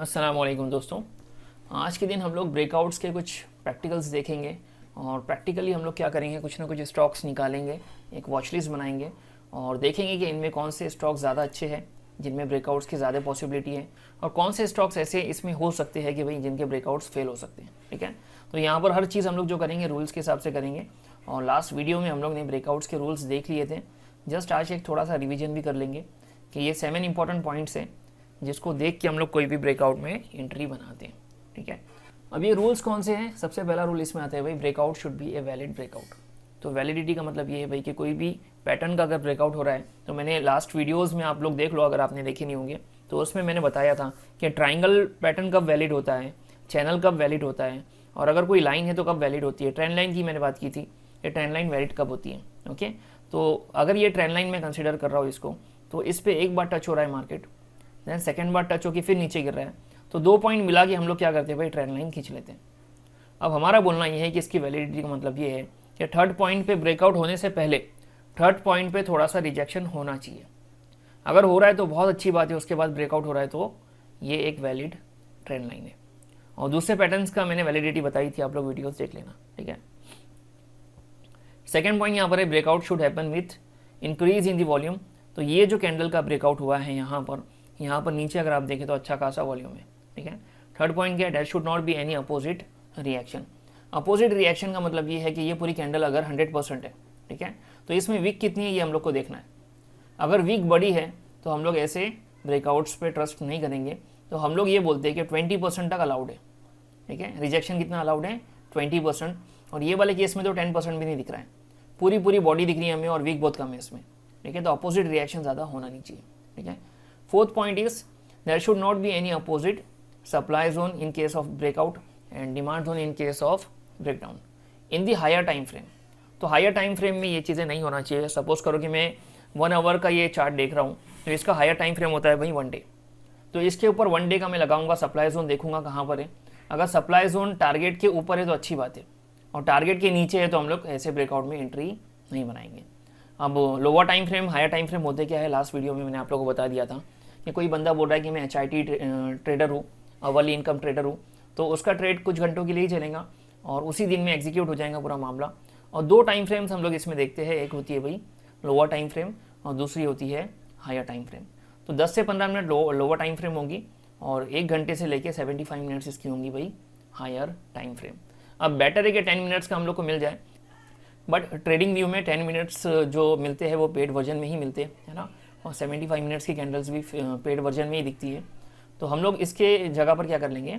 अस्सलाम वालेकुम दोस्तों। आज के दिन हम लोग ब्रेकआउट्स के कुछ प्रैक्टिकल्स देखेंगे और प्रैक्टिकली हम लोग क्या करेंगे, कुछ ना कुछ स्टॉक्स निकालेंगे, एक वॉच लिस्ट बनाएंगे और देखेंगे कि इनमें कौन से स्टॉक्स ज़्यादा अच्छे हैं, जिनमें ब्रेकआउट्स की ज़्यादा पॉसिबिलिटी है, और कौन से स्टॉक्स ऐसे इसमें हो सकते हैं कि भाई जिनके ब्रेकआउट्स फेल हो सकते हैं। ठीक है, तो यहाँ पर हर चीज़ हम लोग जो करेंगे रूल्स के हिसाब से करेंगे। और लास्ट वीडियो में हम लोग ने ब्रेकआउट्स के रूल्स देख लिए थे। जस्ट आज एक थोड़ा सा रिविजन भी कर लेंगे कि ये 7 इंपॉर्टेंट पॉइंट्स हैं जिसको देख के हम लोग कोई भी ब्रेकआउट में एंट्री बनाते हैं। ठीक है, अब ये रूल्स कौन से हैं? सबसे पहला रूल इसमें आता है भाई, breakout should be a valid breakout. तो वैलिडिटी का मतलब ये है भाई कि कोई भी पैटर्न का अगर ब्रेकआउट हो रहा है, तो मैंने लास्ट वीडियोस में आप लोग देख लो, अगर आपने देखे नहीं होंगे तो उसमें मैंने बताया था कि ट्राइंगल पैटर्न कब वैलिड होता है, चैनल कब वैलिड होता है, और अगर कोई लाइन है तो कब वैलिड होती है। ट्रेंड लाइन की मैंने बात की थी, ये ट्रेंड लाइन वैलिड कब होती है। ओके, तो अगर ये ट्रेंड लाइन में कंसिडर कर रहा हूँ इसको, तो इस पर एक बार टच हो रहा है मार्केट, देन सेकेंड बार टच होकर फिर नीचे गिर रहा है, तो 2 पॉइंट मिला के हम लोग क्या करते हैं भाई, ट्रेंड लाइन खींच लेते हैं। अब हमारा बोलना ये है कि इसकी वैलिडिटी का मतलब ये है कि थर्ड पॉइंट पे ब्रेकआउट होने से पहले थर्ड पॉइंट पे थोड़ा सा रिजेक्शन होना चाहिए। अगर हो रहा है तो बहुत अच्छी बात है, उसके बाद ब्रेकआउट हो रहा है तो ये एक वैलिड ट्रेंड लाइन है। और दूसरे पैटर्न्स का मैंने वैलिडिटी बताई थी, आप लोग वीडियोस देख लेना। ठीक है, सेकेंड पॉइंट यहाँ पर है, breakout should happen with increase in the volume. तो ये जो कैंडल का ब्रेकआउट हुआ है यहाँ पर नीचे अगर आप देखें तो अच्छा खासा वॉल्यूम है। ठीक है, थर्ड पॉइंट क्या है, there should not be any opposite reaction. Opposite reaction का मतलब ये है कि ये पूरी कैंडल अगर 100% है, ठीक है, तो इसमें वीक कितनी है ये हम लोग को देखना है। अगर वीक बड़ी है तो हम लोग ऐसे ब्रेकआउट्स पे ट्रस्ट नहीं करेंगे, तो हम लोग ये बोलते हैं कि 20% तक अलाउड है। ठीक है, रिजेक्शन कितना अलाउड है, 20%। और ये वाले केस में तो 10% भी नहीं दिख रहा है, पूरी बॉडी दिख रही है हमें और वीक बहुत कम है इसमें। ठीक है, तो अपोजिट रिएक्शन ज़्यादा होना नहीं चाहिए। ठीक है, fourth point is there should not be any opposite supply zone in case of breakout and demand zone in case of breakdown in the higher time frame. तो हायर टाइम फ्रेम में ये चीज़ें नहीं होना चाहिए। सपोज करो कि मैं 1 आवर का ये चार्ट देख रहा हूँ, तो इसका हायर टाइम फ्रेम होता है भाई 1 डे, तो इसके ऊपर 1 डे का मैं लगाऊंगा सप्लाई जोन, देखूंगा कहाँ पर है। अगर सप्लाई जोन टारगेट के ऊपर है तो अच्छी बात है, और टारगेट के नीचे है तो हम लोग ऐसे ब्रेकआउट में एंट्री नहीं बनाएंगे। अब lower time frame higher time frame होते क्या है, लास्ट वीडियो में मैंने आप लोगों को बता दिया था कि कोई बंदा बोल रहा है कि मैं HIT ट्रेडर हूँ, अवर्ली इनकम ट्रेडर हूँ, तो उसका ट्रेड कुछ घंटों के लिए ही चलेगा और उसी दिन में एग्जीक्यूट हो जाएगा पूरा मामला। और 2 टाइम फ्रेम्स हम लोग इसमें देखते हैं, एक होती है भाई लोअर टाइम फ्रेम और दूसरी होती है हायर टाइम फ्रेम। तो 10 से 15 मिनट लोअर टाइम फ्रेम होगी और 1 घंटे से लेके 75 मिनट्स इसकी होंगी भाई हायर टाइम फ्रेम। अब बेटर है कि 10 मिनट्स का हम लोग को मिल जाए, बट ट्रेडिंग व्यू में 10 मिनट्स जो मिलते हैं वो पेड वर्जन में ही मिलते हैं, है ना, और 75 मिनट्स की कैंडल्स भी पेड वर्जन में ही दिखती है। तो हम लोग इसके जगह पर क्या कर लेंगे,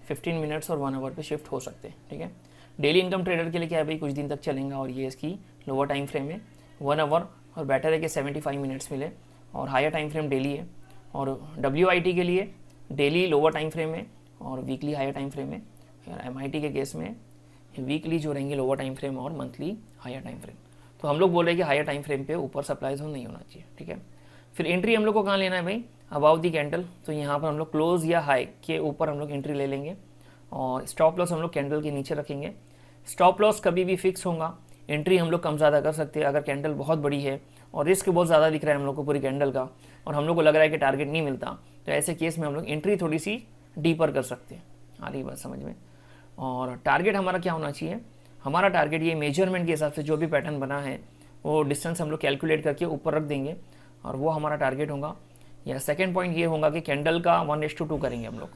15 मिनट्स और 1 आवर पे शिफ्ट हो सकते हैं। ठीक है, डेली इनकम ट्रेडर के लिए क्या है भाई, कुछ दिन तक चलेगा और ये इसकी लोअर टाइम फ्रेम है 1 आवर, और बेटर है कि 75 मिनट्स मिले, और हायर टाइम फ्रेम डेली है। और WIT के लिए डेली लोअर टाइम फ्रेम है और वीकली हायर टाइम फ्रेम है। और MIT के केस में वीकली जो रहेंगे लोअर टाइम फ्रेम और मंथली हायर टाइम फ्रेम। तो हम लोग बोल रहे हैं कि हायर टाइम फ्रेम पे ऊपर सप्लाई जोन नहीं होना चाहिए। ठीक है, फिर एंट्री हम लोग को कहाँ लेना है भाई, अबाउट दी कैंडल। तो यहाँ पर हम लोग क्लोज या हाई के ऊपर हम लोग एंट्री ले लेंगे, और स्टॉप लॉस हम लोग कैंडल के नीचे रखेंगे। स्टॉप लॉस कभी भी फिक्स होगा, एंट्री हम लोग कम ज़्यादा कर सकते हैं। अगर कैंडल बहुत बड़ी है और रिस्क बहुत ज़्यादा दिख रहा है हम लोग को पूरी कैंडल का, और हम लोग को लग रहा है कि टारगेट नहीं मिलता, तो ऐसे केस में हम लोग एंट्री थोड़ी सी डीपर कर सकते हैं। आ रही बात समझ में। और टारगेट हमारा क्या होना चाहिए, हमारा टारगेट ये मेजरमेंट के हिसाब से जो भी पैटर्न बना है वो डिस्टेंस हम लोग कैलकुलेट करके ऊपर रख देंगे और वो हमारा टारगेट होगा। या सेकेंड पॉइंट ये होगा कि कैंडल का 1:2 करेंगे हम लोग,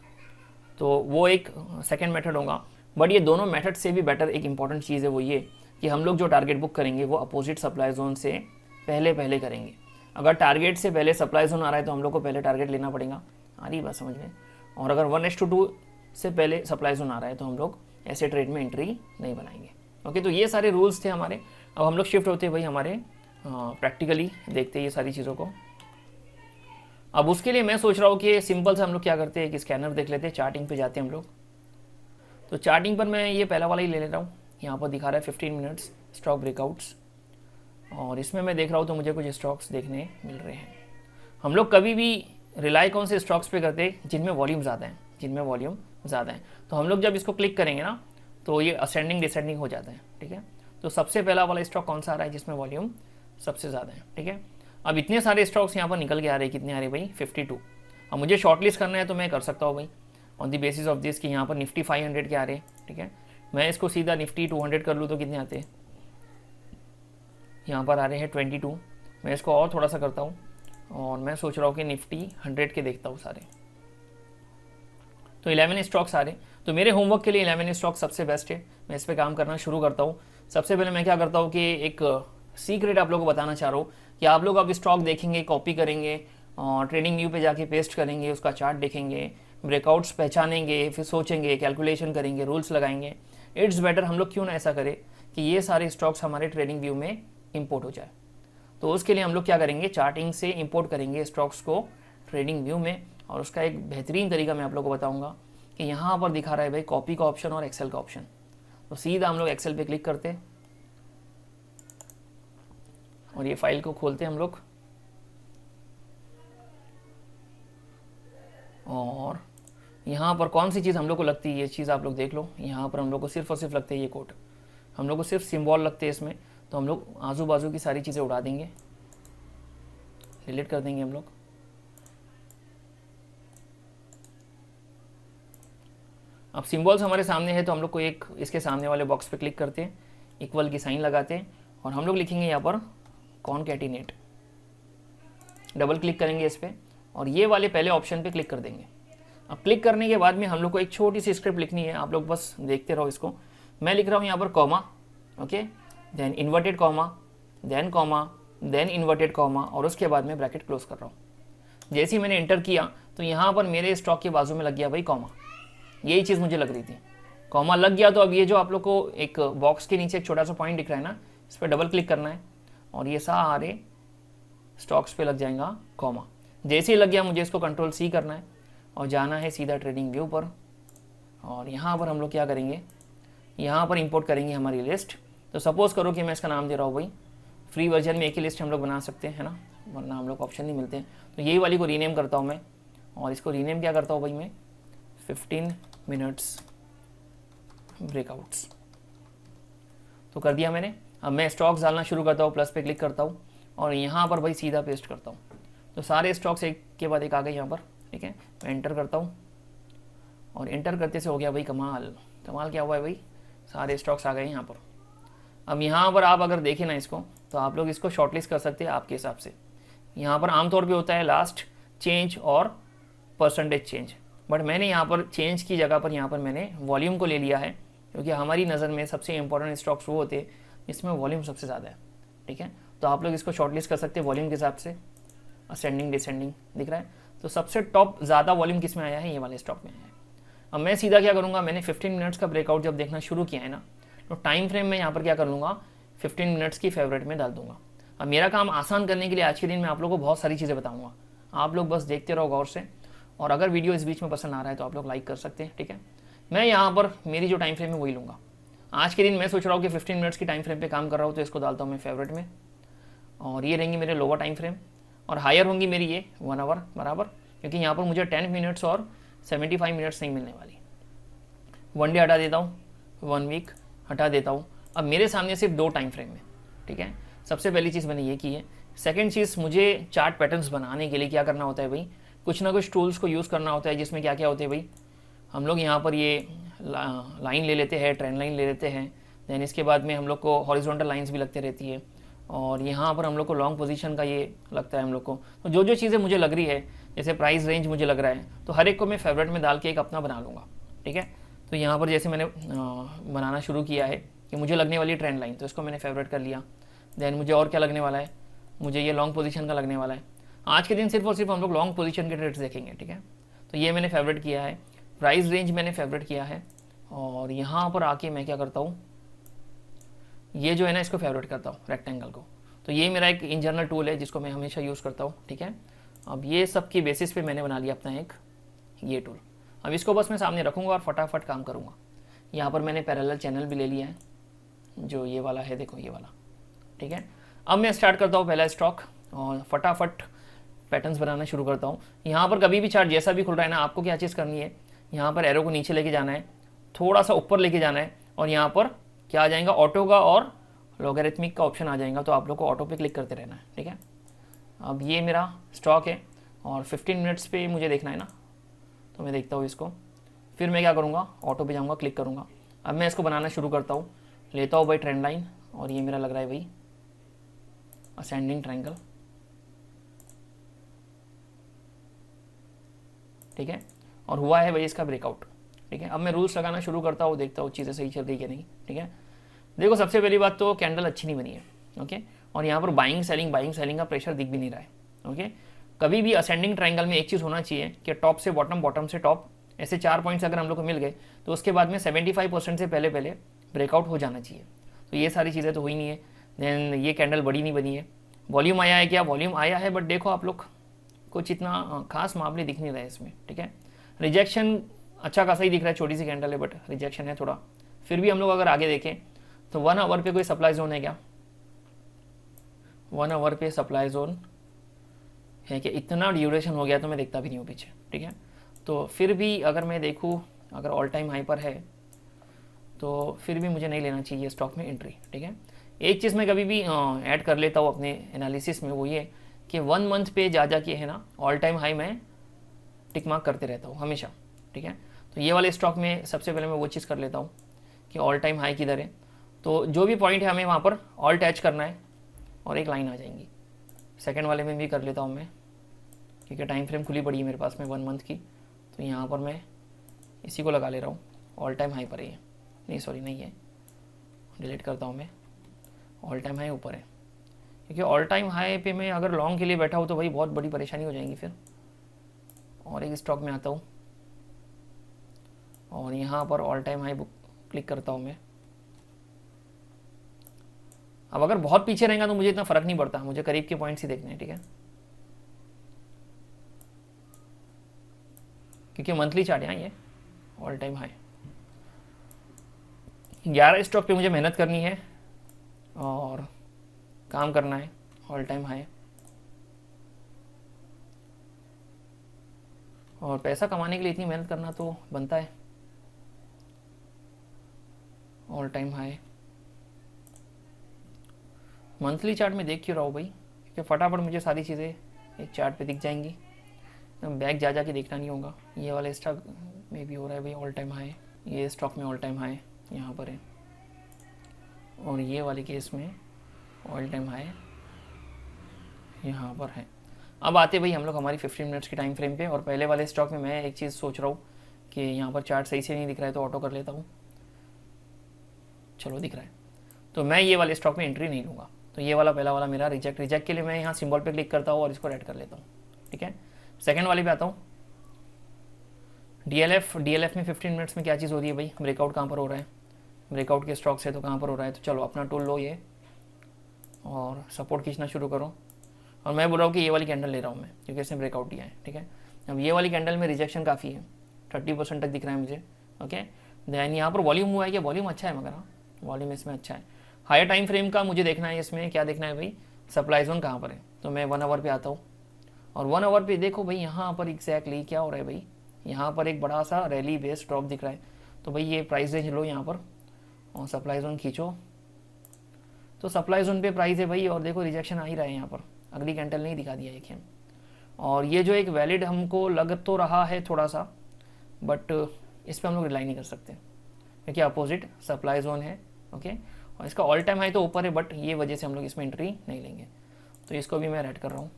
तो वो एक सेकेंड मेथड होगा। बट ये दोनों मेथड से भी बेटर एक इंपॉर्टेंट चीज़ है, वो ये कि हम लोग जो टारगेट बुक करेंगे वो अपोजिट सप्लाई जोन से पहले करेंगे। अगर टारगेट से पहले सप्लाई जोन आ रहा है तो हम लोग को पहले टारगेट लेना पड़ेगा। आ रही बात समझ में। और अगर 1:2 से पहले सप्लाई जोन आ रहा है तो हम लोग ऐसे ट्रेड में एंट्री नहीं बनाएंगे। ओके, तो ये सारे रूल्स थे हमारे। अब हम लोग शिफ्ट होते हैं भाई हमारे प्रैक्टिकली देखते हैं ये सारी चीज़ों को। अब उसके लिए मैं सोच रहा हूँ कि सिंपल से हम लोग क्या करते हैं, एक स्कैनर देख लेते हैं, चार्टिंग पे जाते हैं हम लोग। तो चार्टिंग पर मैं ये पहला वाला ही ले लेता हूँ, यहाँ पर दिखा रहा है 15 मिनट्स स्टॉक ब्रेकआउट्स, और इसमें मैं देख रहा हूँ तो मुझे कुछ स्टॉक्स देखने मिल रहे हैं। हम लोग कभी भी रिलाई कौन से स्टॉक्स पे करते हैं, जिनमें वॉल्यूम ज़्यादा है, जिनमें वॉल्यूम ज़्यादा है। तो हम लोग जब इसको क्लिक करेंगे ना तो ये असेंडिंग डिसेंडिंग हो जाता है। ठीक है, तो सबसे पहला वाला स्टॉक कौन सा आ रहा है जिसमें वॉल्यूम सबसे ज़्यादा है। ठीक है, अब इतने सारे स्टॉक्स यहाँ पर निकल के आ रहे हैं, कितने आ रहे हैं भाई, 52। अब मुझे शॉर्टलिस्ट करना है तो मैं कर सकता हूँ भाई, on the basis of this कि यहाँ पर निफ्टी 500 के आ रहे हैं, ठीक है। मैं इसको सीधा निफ्टी 200 कर लूँ तो कितने आते हैं, यहाँ पर आ रहे हैं 22। मैं इसको और थोड़ा सा करता हूँ और मैं सोच रहा हूँ कि निफ्टी 100 के देखता हूँ सारे, तो 11 स्टॉक्स आ रहे। तो मेरे होमवर्क के लिए 11 स्टॉक सबसे बेस्ट है। मैं इस पर काम करना शुरू करता हूँ। सबसे पहले मैं क्या करता हूँ कि एक सीक्रेट आप लोगों को बताना चाह रहा हूँ कि आप लोग अब स्टॉक देखेंगे, कॉपी करेंगे और ट्रेडिंग व्यू पे जाके पेस्ट करेंगे, उसका चार्ट देखेंगे, ब्रेकआउट्स पहचानेंगे, फिर सोचेंगे, कैलकुलेशन करेंगे, रूल्स लगाएंगे। इट्स बेटर हम लोग क्यों ना ऐसा करें कि ये सारे स्टॉक्स हमारे ट्रेडिंग व्यू में इंपोर्ट हो जाए। तो उसके लिए हम लोग क्या करेंगे, चार्टिंग से इंपोर्ट करेंगे स्टॉक्स को ट्रेडिंग व्यू में। और उसका एक बेहतरीन तरीका मैं आप लोगों को बताऊंगा कि यहाँ पर दिखा रहा है भाई कॉपी का ऑप्शन और एक्सेल का ऑप्शन। तो सीधा हम लोग एक्सेल पे क्लिक करते हैं और ये फाइल को खोलते हैं हम लोग, और यहाँ पर कौन सी चीज़ हम लोग को लगती है ये चीज़ आप लोग देख लो। यहाँ पर हम लोग को सिर्फ और सिर्फ लगते हैं ये कोड, हम लोग को सिर्फ सिंबल लगते हैं इसमें। तो हम लोग आजू बाजू की सारी चीज़ें उड़ा देंगे, डिलीट कर देंगे हम लोग। अब सिंबल्स हमारे सामने है तो हम लोग को एक इसके सामने वाले बॉक्स पे क्लिक करते हैं, इक्वल की साइन लगाते हैं और हम लोग लिखेंगे यहाँ पर कॉनकैटिनेट। डबल क्लिक करेंगे इस पर और ये वाले पहले ऑप्शन पे क्लिक कर देंगे। अब क्लिक करने के बाद में हम लोग को एक छोटी सी स्क्रिप्ट लिखनी है, आप लोग बस देखते रहो इसको। मैं लिख रहा हूँ यहाँ पर comma, okay, then inverted comma, then inverted comma और उसके बाद में ब्रैकेट क्लोज कर रहा हूँ। जैसे ही मैंने एंटर किया तो यहाँ पर मेरे स्टॉक के बाजू में लग गया भाई कॉमा, यही चीज़ मुझे लग रही थी, कॉमा लग गया। तो अब ये जो आप लोग को एक बॉक्स के नीचे एक छोटा सा पॉइंट दिख रहा है ना, इस पर डबल क्लिक करना है और ये सारे स्टॉक्स पे लग जाएगा कॉमा। जैसे ही लग गया मुझे इसको कंट्रोल सी करना है और जाना है सीधा ट्रेडिंग व्यू पर। और यहाँ पर हम लोग क्या करेंगे, यहाँ पर इंपोर्ट करेंगे हमारी लिस्ट। तो सपोज करो कि मैं इसका नाम दे रहा हूँ भाई, फ्री वर्जन में एक ही लिस्ट हम लोग बना सकते हैं, है ना, वरना हम लोग को ऑप्शन नहीं मिलते हैं। तो यही वाली को रीनेम करता हूँ मैं और इसको रीनेम क्या करता हूँ भाई मैं, 15 मिनट्स ब्रेकआउट्स। तो कर दिया मैंने। अब मैं स्टॉक्स डालना शुरू करता हूँ, प्लस पे क्लिक करता हूँ और यहाँ पर भाई सीधा पेस्ट करता हूँ। तो सारे स्टॉक्स एक के बाद एक आ गए यहाँ पर, ठीक है। मैं एंटर करता हूँ और एंटर करते से हो गया भाई कमाल। कमाल क्या हुआ है भाई, सारे स्टॉक्स आ गए यहाँ पर। अब यहाँ पर आप अगर देखें ना इसको, तो आप लोग इसको शॉर्टलिस्ट कर सकते हैं आपके हिसाब से। यहाँ पर आमतौर पे होता है लास्ट चेंज और परसेंटेज चेंज, बट मैंने यहाँ पर चेंज की जगह पर यहाँ पर मैंने वॉल्यूम को ले लिया है, क्योंकि हमारी नज़र में सबसे इंपॉर्टेंट स्टॉक्स वो होते हैं जिसमें वॉल्यूम सबसे ज़्यादा है, ठीक है। तो आप लोग इसको शॉर्टलिस्ट कर सकते हैं वॉल्यूम के हिसाब से, असेंडिंग डिसेंडिंग दिख रहा है। तो सबसे टॉप ज़्यादा वॉल्यूम किस में आया है, ये वाले स्टॉक में आया है। अब मैं सीधा क्या करूँगा, मैंने 15 मिनट्स का ब्रेकआउट जब देखना शुरू किया है ना, तो टाइम फ्रेम में यहाँ पर क्या कर लूँगा, 15 मिनट्स की फेवरेट में डाल दूंगा। अब मेरा काम आसान करने के लिए आज के दिन मैं आप लोगों को बहुत सारी चीज़ें बताऊँगा, आप लोग बस देखते रहो गौर से। और अगर वीडियो इस बीच में पसंद आ रहा है तो आप लोग लाइक कर सकते हैं, ठीक है। मैं यहाँ पर मेरी जो टाइम फ्रेम है वही लूँगा। आज के दिन मैं सोच रहा हूँ कि 15 मिनट्स की टाइम फ्रेम पे काम कर रहा हूँ, तो इसको डालता हूँ मैं फेवरेट में। और ये रहेंगी मेरे लोअर टाइम फ्रेम और हायर होंगी मेरी ये 1 आवर बराबर, क्योंकि यहाँ पर मुझे 10 मिनट्स और 75 मिनट्स नहीं मिलने वाली। 1 डे हटा देता हूँ, 1 वीक हटा देता हूँ। अब मेरे सामने सिर्फ 2 टाइम फ्रेम में, ठीक है। सबसे पहली चीज़ मैंने ये की है। सेकंड चीज़, मुझे चार्ट पैटर्न्स बनाने के लिए क्या करना होता है भाई, कुछ ना कुछ टूल्स को यूज़ करना होता है, जिसमें क्या क्या होते हैं भाई, हम लोग यहाँ पर ये लाइन ले लेते हैं, ट्रेंड लाइन ले लेते हैं। देन इसके बाद में हम लोग को हॉरिजॉन्टल लाइंस भी लगते रहती है और यहाँ पर हम लोग को लॉन्ग पोजीशन का ये लगता है हम लोग को। तो जो जो चीज़ें मुझे लग रही है, जैसे प्राइस रेंज मुझे लग रहा है, तो हर एक को मैं फेवरेट में डाल के एक अपना बना लूँगा, ठीक है। तो यहाँ पर जैसे मैंने बनाना शुरू किया है कि मुझे लगने वाली ट्रेंड लाइन, तो इसको मैंने फेवरेट कर लिया। देन मुझे और क्या लगने वाला है, मुझे ये लॉन्ग पोजीशन का लगने वाला है। आज के दिन सिर्फ और सिर्फ हम लोग लॉन्ग पोजीशन के ट्रेड्स देखेंगे, ठीक है। तो ये मैंने फेवरेट किया है, प्राइस रेंज मैंने फेवरेट किया है। और यहाँ पर आके मैं क्या करता हूँ, ये जो है ना इसको फेवरेट करता हूँ, रेक्टेंगल को। तो ये मेरा एक इन जनरल टूल है जिसको मैं हमेशा यूज़ करता हूँ, ठीक है। अब ये सब की बेसिस पे मैंने बना लिया अपना एक ये टूल। अब इसको बस मैं सामने रखूँगा और फटाफट काम करूँगा। यहाँ पर मैंने पैरेलल चैनल भी ले लिया है, जो ये वाला है, देखो ये वाला, ठीक है। अब मैं स्टार्ट करता हूँ पहला स्टॉक और फटाफट पैटर्न्स बनाना शुरू करता हूँ। यहाँ पर कभी भी चार्ट जैसा भी खुल रहा है ना, आपको क्या चीज़ करनी है, यहाँ पर एरो को नीचे लेके जाना है, थोड़ा सा ऊपर लेके जाना है और यहाँ पर क्या आ जाएगा, ऑटो का और लॉगरिथमिक का ऑप्शन आ जाएगा। तो आप लोग को ऑटो पे क्लिक करते रहना है, ठीक है। अब ये मेरा स्टॉक है और 15 मिनट्स पे मुझे देखना है ना, तो मैं देखता हूँ इसको। फिर मैं क्या करूँगा, ऑटो पे जाऊँगा, क्लिक करूँगा। अब मैं इसको बनाना शुरू करता हूँ, लेता हूँ भाई ट्रेंड लाइन, और ये मेरा लग रहा है भाई असेंडिंग ट्रायंगल, ठीक है, और हुआ है भाई इसका ब्रेकआउट, ठीक है। अब मैं रूल्स लगाना शुरू करता हूँ, देखता हूँ चीज़ें सही चल रही है कि नहीं, ठीक है। देखो सबसे पहली बात तो कैंडल अच्छी नहीं बनी है, ओके, और यहाँ पर बाइंग सेलिंग का प्रेशर दिख भी नहीं रहा है, ओके। कभी भी असेंडिंग ट्रायंगल में एक चीज़ होना चाहिए कि टॉप से बॉटम, बॉटम से टॉप, ऐसे 4 पॉइंट्स अगर हम लोग को मिल गए तो उसके बाद में 75% से पहले पहले ब्रेकआउट हो जाना चाहिए। तो ये सारी चीज़ें तो हुई नहीं है। देन ये कैंडल बड़ी नहीं बनी है। वॉल्यूम आया है क्या, वॉल्यूम आया है, बट देखो आप लोग कुछ इतना खास मामले दिख नहीं रहे इसमें, ठीक है। रिजेक्शन अच्छा खासा ही दिख रहा है, छोटी सी कैंडल है बट रिजेक्शन है थोड़ा। फिर भी हम लोग अगर आगे देखें तो 1 आवर पे कोई सप्लाई जोन है क्या, 1 आवर पे सप्लाई जोन है कि इतना ड्यूरेशन हो गया तो मैं देखता भी नहीं हूँ पीछे, ठीक है। तो फिर भी अगर मैं देखूँ, अगर ऑल टाइम हाई पर है तो फिर भी मुझे नहीं लेना चाहिए स्टॉक में एंट्री, ठीक है। एक चीज़ मैं कभी भी ऐड कर लेता हूँ अपने एनालिसिस में, वो ये कि 1 मंथ पे जा के है ना ऑल टाइम हाई मैं टिक मार्क करते रहता हूँ हमेशा, ठीक है। तो ये वाले स्टॉक में सबसे पहले मैं वो चीज़ कर लेता हूँ कि ऑल टाइम हाई किधर है, तो जो भी पॉइंट है हमें वहाँ पर ऑल टच करना है और एक लाइन आ जाएंगी। सेकंड वाले में भी कर लेता हूँ मैं, क्योंकि टाइम फ्रेम खुली पड़ी है मेरे पास में 1 मंथ की, तो यहाँ पर मैं इसी को लगा ले रहा हूँ, ऑल टाइम हाई पर है, नहीं सॉरी नहीं है, डिलीट करता हूँ मैं, ऑल टाइम हाई ऊपर है। क्योंकि ऑल टाइम हाई पे मैं अगर लॉन्ग के लिए बैठा हूँ तो भाई बहुत बड़ी परेशानी हो जाएगी फिर। और एक स्टॉक में आता हूँ और यहाँ पर ऑल टाइम हाई क्लिक करता हूँ मैं। अब अगर बहुत पीछे रहेगा तो मुझे इतना फ़र्क नहीं पड़ता, मुझे करीब के पॉइंट्स ही देखने हैं, ठीक है, क्योंकि मंथली चार्ट है ये ऑल टाइम हाई। 11 स्टॉक पे मुझे मेहनत करनी है और काम करना है, ऑल टाइम हाई, और पैसा कमाने के लिए इतनी मेहनत करना तो बनता है। All time high monthly chart में देख क्यों रहा हूँ भाई, क्योंकि फटाफट मुझे सारी चीज़ें एक चार्ट पे दिख जाएंगी, बैक जा के देखना नहीं होगा। ये वाला स्टॉक में भी हो रहा है भाई ऑल टाइम हाई, ये स्टॉक में ऑल टाइम हाई यहाँ पर है, और ये वाले केस में ऑल टाइम हाई यहाँ पर है। अब आते भाई हम लोग हमारी 15 मिनट्स की टाइम फ्रेम पे, और पहले वाले स्टॉक में मैं एक चीज़ सोच रहा हूँ कि यहाँ पर चार्ट सही से नहीं दिख रहा है तो ऑटो कर लेता हूँ, चलो दिख रहा है, तो मैं ये वाले स्टॉक में एंट्री नहीं लूँगा। तो ये वाला पहला वाला मेरा रिजेक्ट के लिए मैं यहाँ सिंबल पे क्लिक करता हूँ और इसको रेड कर लेता हूँ, ठीक है। सेकंड वाले पे आता हूँ, डीएलएफ में 15 मिनट्स में क्या चीज़ हो रही है भाई, ब्रेकआउट कहाँ पर हो रहा है, ब्रेकआउट के स्टॉक से तो कहाँ पर हो रहा है, तो चलो अपना टूल लो ये और सपोर्ट खींचना शुरू करो, और मैं बोल रहा हूँ कि ये वाली कैंडल ले रहा हूँ मैं क्योंकि इसने ब्रेकआउट दिया है, ठीक है। अब ये वाली कैंडल में रिजेक्शन काफ़ी है, 30% तक दिख रहा है मुझे, ओके। देन यहाँ पर वॉल्यूम हुआ है कि वॉल्यूम अच्छा है, मगर हाँ वॉल्यूम इसमें अच्छा है। हायर टाइम फ्रेम का मुझे देखना है, इसमें क्या देखना है भाई, सप्लाई जोन कहाँ पर है, तो मैं 1 आवर पे आता हूँ, और 1 आवर पे देखो भाई यहाँ पर एग्जैक्टली क्या हो रहा है भाई, यहाँ पर एक बड़ा सा रैली बेस ड्रॉप दिख रहा है, तो भाई ये प्राइस रेंज लो यहाँ पर और सप्लाई जोन खींचो, तो सप्लाई जोन पे प्राइस है भाई, और देखो रिजेक्शन आ ही रहा है यहाँ पर, अगली कैंडल नहीं दिखा दिया एक, और ये जो एक वैलिड हमको लग तो रहा है थोड़ा सा, बट इस पर हम लोग रिलाई नहीं कर सकते क्योंकि अपोजिट सप्लाई जोन है, ओके। और इसका ऑल टाइम हाई तो ऊपर है, बट ये वजह से हम लोग इसमें एंट्री नहीं लेंगे, तो इसको भी मैं रेड कर रहा हूँ।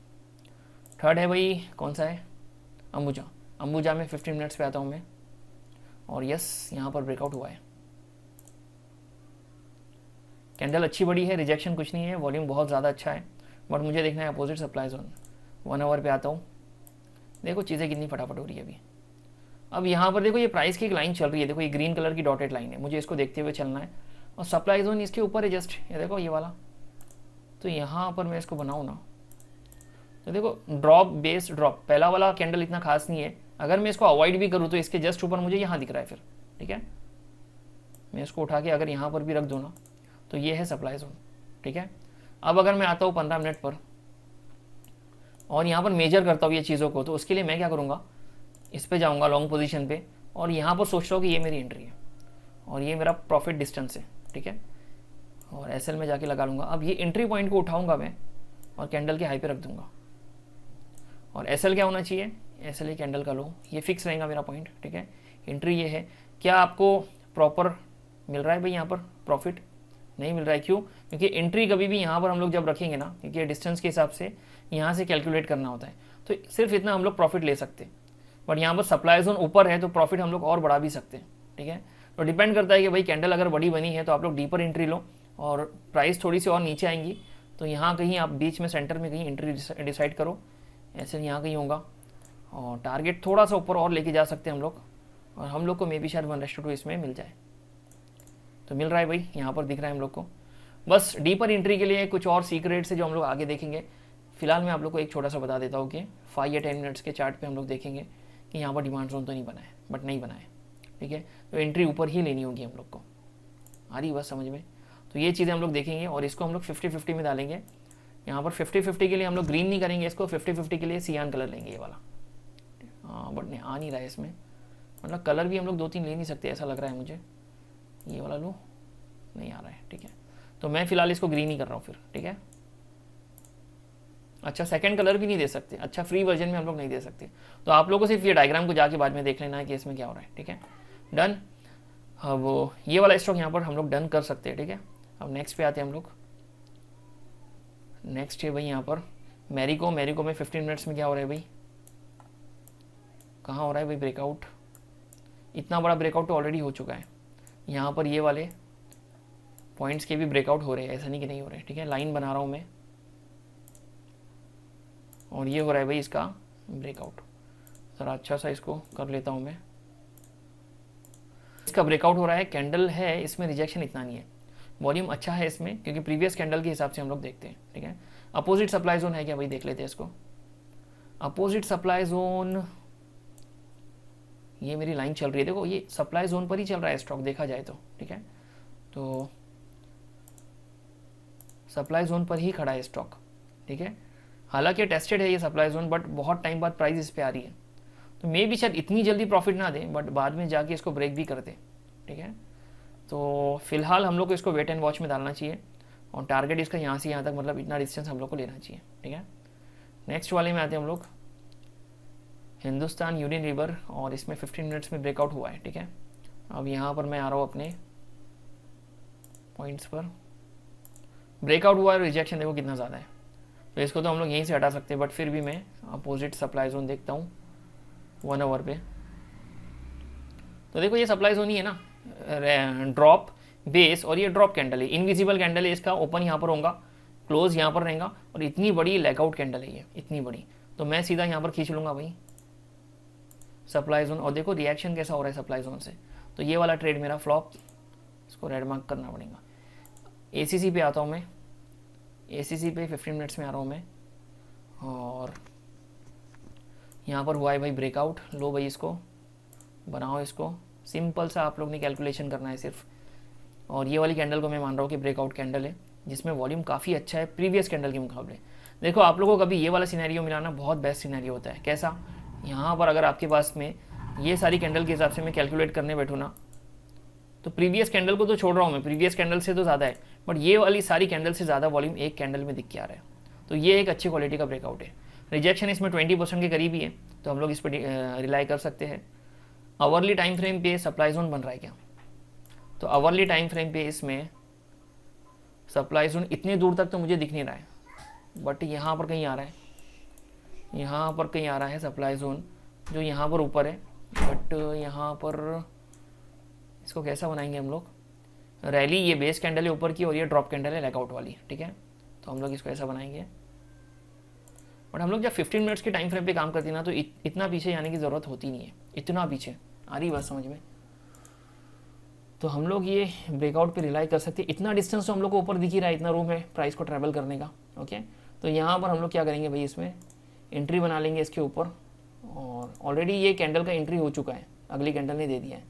थर्ड है भाई कौन सा है, अंबुजा में 15 मिनट्स पे आता हूँ मैं, और यस यहाँ पर ब्रेकआउट हुआ है, कैंडल अच्छी बड़ी है, रिजेक्शन कुछ नहीं है, वॉल्यूम बहुत ज़्यादा अच्छा है, बट मुझे देखना है अपोजिट सप्लाई जोन। 1 आवर पे आता हूँ, देखो चीज़ें कितनी फटाफट हो रही है अभी। अब यहाँ पर देखो ये प्राइस की एक लाइन चल रही है, देखो ये ग्रीन कलर की डॉटेड लाइन है, मुझे इसको देखते हुए चलना है, और सप्लाई जोन इसके ऊपर है जस्ट, ये देखो ये वाला, तो यहाँ पर मैं इसको बनाऊँ ना, तो देखो ड्रॉप बेस ड्रॉप, पहला वाला कैंडल इतना खास नहीं है, अगर मैं इसको अवॉइड भी करूँ तो इसके जस्ट ऊपर मुझे यहाँ दिख रहा है फिर, ठीक है। मैं इसको उठा के अगर यहाँ पर भी रख दूँ ना, तो ये है सप्लाई जोन, ठीक है। अब अगर मैं आता हूँ 15 मिनट पर और यहाँ पर मेजर करता हूँ ये चीज़ों को, तो उसके लिए मैं क्या करूँगा, इस पर जाऊँगा लॉन्ग पोजीशन पे, और यहाँ पर सोच रहा हूँ कि ये मेरी एंट्री है और ये मेरा प्रॉफिट डिस्टेंस है, ठीक है, और एसएल में जाके लगा लूँगा। अब ये एंट्री पॉइंट को उठाऊँगा मैं और कैंडल के हाई पे रख दूँगा, और एसएल क्या होना चाहिए, SLA कैंडल का लो, ये फिक्स रहेगा मेरा पॉइंट, ठीक है। एंट्री ये है, क्या आपको प्रॉपर मिल रहा है भाई यहाँ पर प्रॉफिट? नहीं मिल रहा है, क्यों? क्योंकि एंट्री कभी भी यहाँ पर हम लोग जब रखेंगे ना, क्योंकि डिस्टेंस के हिसाब से यहाँ से कैलकुलेट करना होता है, तो सिर्फ इतना हम लोग प्रॉफिट ले सकते हैं। बट यहाँ पर सप्लाई जोन ऊपर है तो प्रॉफिट हम लोग और बढ़ा भी सकते हैं, ठीक है। तो डिपेंड करता है कि भाई कैंडल अगर बड़ी बनी है तो आप लोग डीपर एंट्री लो, और प्राइस थोड़ी सी और नीचे आएंगी तो यहाँ कहीं आप बीच में सेंटर में कहीं एंट्री डिसाइड करो, ऐसे यहाँ कहीं होगा। और टारगेट थोड़ा सा ऊपर और लेके जा सकते हैं हम लोग, और हम लोग को मे बी शायद 1:2 इसमें मिल जाए। तो मिल रहा है भाई, यहाँ पर दिख रहा है हम लोग को। बस डीपर एंट्री के लिए कुछ और सीक्रेट्स है जो हम लोग आगे देखेंगे। फिलहाल मैं आप लोग को एक छोटा सा बता देता हूँ कि 5 या 10 मिनट्स के चार्ट पे हम लोग देखेंगे कि यहाँ पर डिमांड जोन तो नहीं बना है, बट नहीं बना है, ठीक है। तो एंट्री ऊपर ही लेनी होगी हम लोग को, आ रही बात समझ में? तो ये चीज़ें हम लोग देखेंगे, और इसको हम लोग 50-50 में डालेंगे। यहाँ पर 50-50 के लिए हम लोग ग्रीन नहीं करेंगे इसको, 50-50 के लिए सियान कलर लेंगे ये वाला। हाँ बट नहीं, आ नहीं रहा है इसमें, मतलब कलर भी हम लोग 2-3 ले नहीं सकते ऐसा लग रहा है मुझे। ये वाला लो, नहीं आ रहा है, ठीक है। तो मैं फिलहाल इसको ग्रीन ही कर रहा हूँ फिर, ठीक है। अच्छा, सेकंड कलर भी नहीं दे सकते, अच्छा फ्री वर्जन में हम लोग नहीं दे सकते। तो आप लोगों को सिर्फ ये डायग्राम को जाके बाद में देख लेना है कि इसमें क्या हो रहा है, ठीक है। डन। अब ये वाला स्टॉक यहाँ पर हम लोग डन कर सकते हैं, ठीक है। अब नेक्स्ट पे आते हैं हम लोग। नेक्स्ट है भाई यहाँ पर मैरिको में 15 मिनट्स में क्या हो रहा है भाई, कहाँ हो रहा है भाई ब्रेकआउट? इतना बड़ा ब्रेकआउट तो ऑलरेडी हो चुका है। यहाँ पर ये वाले पॉइंट्स के भी ब्रेकआउट हो रहे हैं, ऐसा नहीं कि नहीं हो रहे, ठीक है। लाइन बना रहा हूँ मैं, और ये हो रहा है भाई इसका ब्रेकआउट। ज़रा अच्छा सा इसको कर लेता हूँ मैं, इसका ब्रेकआउट हो रहा है, कैंडल है इसमें, रिजेक्शन इतना नहीं है, वॉल्यूम अच्छा है इसमें, क्योंकि प्रीवियस कैंडल के हिसाब से हम लोग देखते हैं, ठीक है। अपोजिट सप्लाई जोन है क्या भाई, देख लेते हैं इसको। अपोजिट सप्लाई जोन, ये मेरी लाइन चल रही है, देखो ये सप्लाई जोन पर ही चल रहा है स्टॉक देखा जाए तो, ठीक है। तो सप्लाई जोन पर ही खड़ा है स्टॉक, ठीक है। हालांकि टेस्टेड है ये सप्लाई जोन, बट बहुत टाइम बाद प्राइस इस पे आ रही है, तो मे भी शायद इतनी जल्दी प्रॉफिट ना दें, बट बाद में जाके इसको ब्रेक भी कर दें, ठीक है। तो फिलहाल हम लोग को इसको वेट एंड वॉच में डालना चाहिए, और टारगेट इसका यहाँ से यहाँ तक, मतलब इतना डिस्टेंस हम लोग को लेना चाहिए, ठीक है। नेक्स्ट वाले में आते हैं हम लोग, हिंदुस्तान यूनिलीवर, और इसमें 15 मिनट्स में ब्रेकआउट हुआ है, ठीक है। अब यहाँ पर मैं आ रहा हूँ अपने पॉइंट्स पर, ब्रेकआउट हुआ है, रिजेक्शन देखो कितना ज़्यादा है, तो इसको तो हम लोग यहीं से हटा सकते हैं, बट फिर भी मैं अपोजिट सप्लाई जोन देखता हूँ 1 आवर पे। तो देखो ये सप्लाई जोन ही है ना, ड्रॉप बेस, और ये ड्रॉप कैंडल है, इनविजिबल कैंडल है, इसका ओपन यहाँ पर होगा, क्लोज यहाँ पर रहेगा, और इतनी बड़ी लैकआउट कैंडल है ये, इतनी बड़ी, तो मैं सीधा यहाँ पर खींच लूँगा भाई सप्लाई जोन, और देखो रिएक्शन कैसा हो रहा है सप्लाई जोन से। तो ये वाला ट्रेड मेरा फ्लॉप, इसको रेड मार्क करना पड़ेगा। ACC पे आता हूँ मैं, ACC पे 15 मिनट्स में आ रहा हूँ मैं, और यहाँ पर हुआ है भाई ब्रेकआउट, लो भाई इसको बनाओ, इसको सिंपल सा आप लोग ने कैलकुलेशन करना है सिर्फ। और ये वाली कैंडल को मैं मान रहा हूँ कि ब्रेकआउट कैंडल है, जिसमें वॉल्यूम काफ़ी अच्छा है प्रीवियस कैंडल के मुकाबले। देखो आप लोगों को कभी ये वाला सिनेरियो मिलाना बहुत बेस्ट सिनेरियो होता है। कैसा? यहाँ पर अगर आपके पास में ये सारी कैंडल के हिसाब से मैं कैलकुलेट करने बैठूँ ना, तो प्रीवियस कैंडल को तो छोड़ रहा हूँ मैं, प्रीवियस कैंडल से तो ज़्यादा है, बट ये वाली सारी कैंडल से ज़्यादा वॉल्यूम एक कैंडल में दिख के आ रहा है, तो ये एक अच्छी क्वालिटी का ब्रेकआउट है। रिजेक्शन इसमें 20% के करीब ही है, तो हम लोग इस पर रिलाई कर सकते हैं। आवरली टाइम फ्रेम पे सप्लाई जोन बन रहा है क्या? तो आवरली टाइम फ्रेम पे इसमें सप्लाई जोन इतने दूर तक तो मुझे दिख नहीं रहा है, बट यहाँ पर कहीं आ रहा है, यहाँ पर कहीं आ रहा है सप्लाई जोन, जो यहाँ पर ऊपर है, बट यहाँ पर इसको कैसा बनाएंगे हम लोग? रैली, ये बेस कैंडल है ऊपर की, और ये ड्रॉप कैंडल है लैकआउट वाली, ठीक है। तो हम लोग इसको ऐसा बनाएंगे, बट हम लोग जब 15 मिनट्स के टाइम फ्रेम पे काम करते हैं ना, तो इतना पीछे जाने की ज़रूरत होती नहीं है, इतना पीछे आ रही बात समझ में। तो हम लोग ये ब्रेकआउट पे रिलाई कर सकते हैं, इतना डिस्टेंस तो हम लोग को ऊपर दिख ही रहा है, इतना रूम है प्राइस को ट्रैवल करने का, ओके। तो यहाँ पर हम लोग क्या करेंगे भाई, इसमें एंट्री बना लेंगे इसके ऊपर, और ऑलरेडी ये कैंडल का एंट्री हो चुका है, अगली कैंडल ने दे दिया है,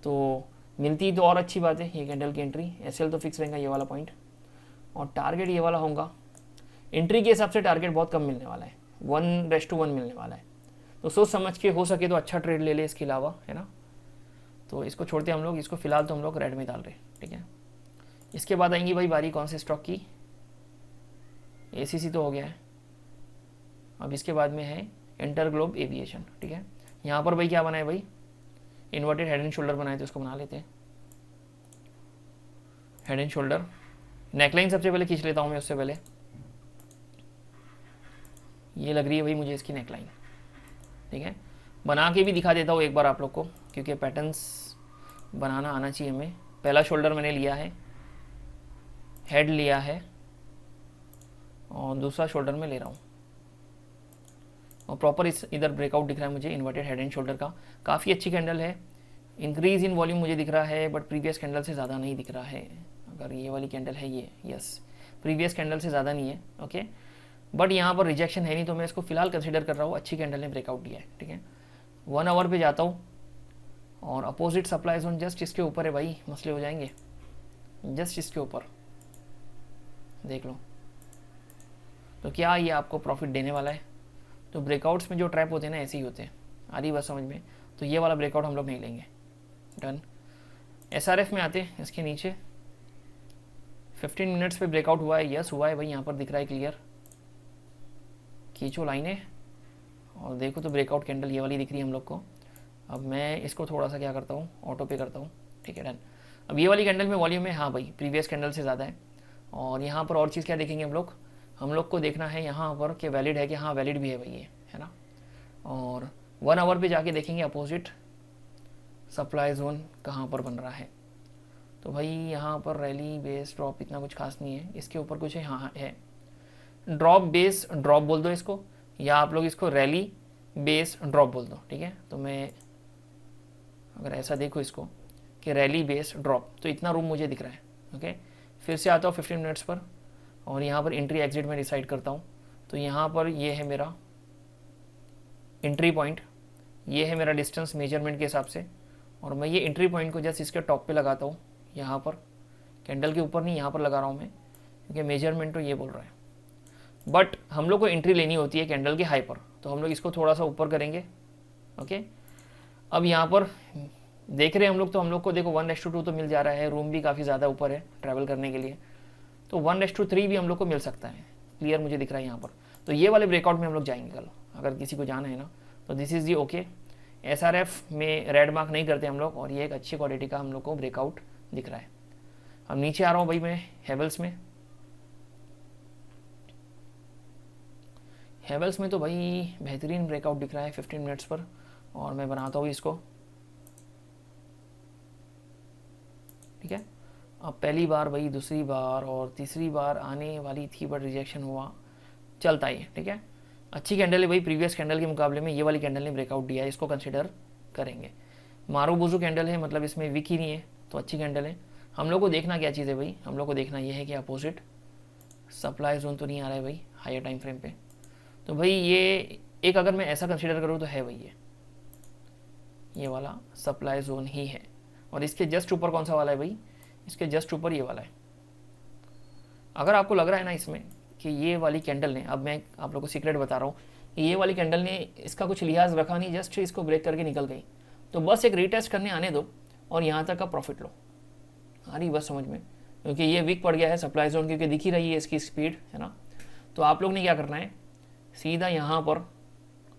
तो मिलती तो और अच्छी बात है ये कैंडल की एंट्री। SL तो फिक्स रहेगा ये वाला पॉइंट, और टारगेट ये वाला होगा। एंट्री के हिसाब से टारगेट बहुत कम मिलने वाला है, 1:1 मिलने वाला है, तो सोच समझ के हो सके तो अच्छा ट्रेड ले ले इसके अलावा, है ना। तो इसको छोड़ते हम लोग, इसको फिलहाल तो हम लोग रेड में डाल रहे, ठीक है। इसके बाद आएंगी भाई बारी कौन से स्टॉक की? ACC तो हो गया है, अब इसके बाद में है इंटरग्लोब एविएशन, ठीक है। यहाँ पर भाई क्या बना है भाई, इन्वर्टेड हेड एंड शोल्डर बनाए, तो इसको बना लेते हैं हेड एंड शोल्डर। नेकलाइन सबसे पहले खींच लेता हूँ मैं, उससे पहले ये लग रही है भाई मुझे इसकी नेकलाइन, ठीक है। बना के भी दिखा देता हूँ एक बार आप लोग को, क्योंकि पैटर्न्स बनाना आना चाहिए हमें। पहला शोल्डर मैंने लिया है, हेड लिया है, और दूसरा शोल्डर में ले रहा हूँ, और प्रॉपर इस इधर ब्रेकआउट दिख रहा है मुझे इन्वर्टेड हेड एंड शोल्डर का। काफ़ी अच्छी कैंडल है, इंक्रीज इन वॉल्यूम मुझे दिख रहा है, बट प्रीवियस कैंडल से ज़्यादा नहीं दिख रहा है। अगर ये वाली कैंडल है ये, यस, प्रीवियस कैंडल से ज़्यादा नहीं है, ओके। बट यहाँ पर रिजेक्शन है नहीं, तो मैं इसको फिलहाल कंसिडर कर रहा हूँ अच्छी कैंडल ने ब्रेकआउट दिया है, ठीक है। 1 आवर पे जाता हूँ, और अपोजिट सप्लाई जोन जस्ट इसके ऊपर है भाई, मसले हो जाएंगे, जस्ट इसके ऊपर देख लो। तो क्या ये आपको प्रॉफिट देने वाला है? तो ब्रेकआउट्स में जो ट्रैप होते हैं ना, ऐसे ही होते हैं, आ रही बात समझ में। तो ये वाला ब्रेकआउट हम लोग नहीं लेंगे, डन। SRF में आते हैं, इसके नीचे 15 मिनट्स पे ब्रेकआउट हुआ है, यस हुआ है भाई, यहाँ पर दिख रहा है क्लियर। खींचो लाइनें और देखो तो ब्रेकआउट कैंडल ये वाली दिख रही है हम लोग को। अब मैं इसको थोड़ा सा क्या करता हूँ, ऑटो पे करता हूँ, ठीक है, डन। अब ये वाली कैंडल में वॉल्यूम है, हाँ भाई प्रीवियस कैंडल से ज़्यादा है। और यहाँ पर और चीज़ क्या देखेंगे हम लोग को देखना है यहाँ पर कि वैलिड है कि हाँ वैलिड भी है भाई ये, है ना। और 1 आवर पे जाके देखेंगे अपोजिट सप्लाई जोन कहाँ पर बन रहा है। तो भाई यहाँ पर रैली बेस ड्रॉप इतना कुछ खास नहीं है, इसके ऊपर कुछ है, हाँ है, ड्रॉप बेस ड्रॉप बोल दो इसको, या आप लोग इसको रैली बेस ड्रॉप बोल दो, ठीक है। तो मैं अगर ऐसा देखो इसको कि रैली बेस ड्रॉप, तो इतना रूम मुझे दिख रहा है, ओके। फिर से आता हूँ 15 मिनट्स पर, और यहाँ पर एंट्री एग्जिट में डिसाइड करता हूँ। तो यहाँ पर ये है मेरा एंट्री पॉइंट, ये है मेरा डिस्टेंस मेजरमेंट के हिसाब से, और मैं ये एंट्री पॉइंट को जस्ट इसके टॉप पे लगाता हूँ, यहाँ पर कैंडल के ऊपर नहीं, यहाँ पर लगा रहा हूँ मैं, क्योंकि मेजरमेंट तो ये बोल रहा है। बट हम लोग को एंट्री लेनी होती है कैंडल के हाई पर, तो हम लोग इसको थोड़ा सा ऊपर करेंगे, ओके। अब यहाँ पर देख रहे हैं हम लोग, तो हम लोग को देखो 1:2 तो मिल जा रहा है, रूम भी काफ़ी ज़्यादा ऊपर है ट्रैवल करने के लिए, तो 1:3 भी हम लोग को मिल सकता है, क्लियर मुझे दिख रहा है यहाँ पर। तो ये वाले ब्रेकआउट में हम लोग जाएंगे कल, अगर किसी को जाना है ना, तो this is the okay. SRF में रेड मार्क नहीं करते हम लोग, और ये एक अच्छी क्वालिटी का हम लोग को ब्रेकआउट दिख रहा है। अब नीचे आ रहा हूँ भाई मैं हेवल्स में। हेवल्स में तो भाई बेहतरीन ब्रेकआउट दिख रहा है 15 मिनट्स पर, और मैं बनाता हूँ इसको, ठीक है। अब पहली बार भाई, दूसरी बार और तीसरी बार आने वाली थी, बट रिजेक्शन हुआ, चलता ही, ठीक है। अच्छी कैंडल है भाई, प्रीवियस कैंडल के मुकाबले में ये वाली कैंडल ने ब्रेकआउट दिया है, इसको कंसिडर करेंगे। मारूबुजू कैंडल है, मतलब इसमें वीक ही नहीं है, तो अच्छी कैंडल है। हम लोग को देखना क्या चीज़ है भाई, हम लोग को देखना ये है कि अपोजिट सप्लाई जोन तो नहीं आ रहा है भाई हायर टाइम फ्रेम पे। तो भाई ये एक, अगर मैं ऐसा कंसिडर करूँ तो है भाई ये वाला सप्लाई जोन ही है। और इसके जस्ट ऊपर कौन सा वाला है भाई, इसके जस्ट ऊपर ये वाला है। अगर आपको लग रहा है ना इसमें कि ये वाली कैंडल ने, अब मैं आप लोगों को सीक्रेट बता रहा हूँ, ये वाली कैंडल ने इसका कुछ लिहाज रखा नहीं, जस्ट इसको ब्रेक करके निकल गई, तो बस एक रीटेस्ट करने आने दो और यहाँ तक का प्रॉफिट लो, आ रही बस समझ में, क्योंकि ये वीक पड़ गया है सप्लाई जोन, क्योंकि दिख ही रही है इसकी स्पीड, है ना। तो आप लोग ने क्या करना है, सीधा यहाँ पर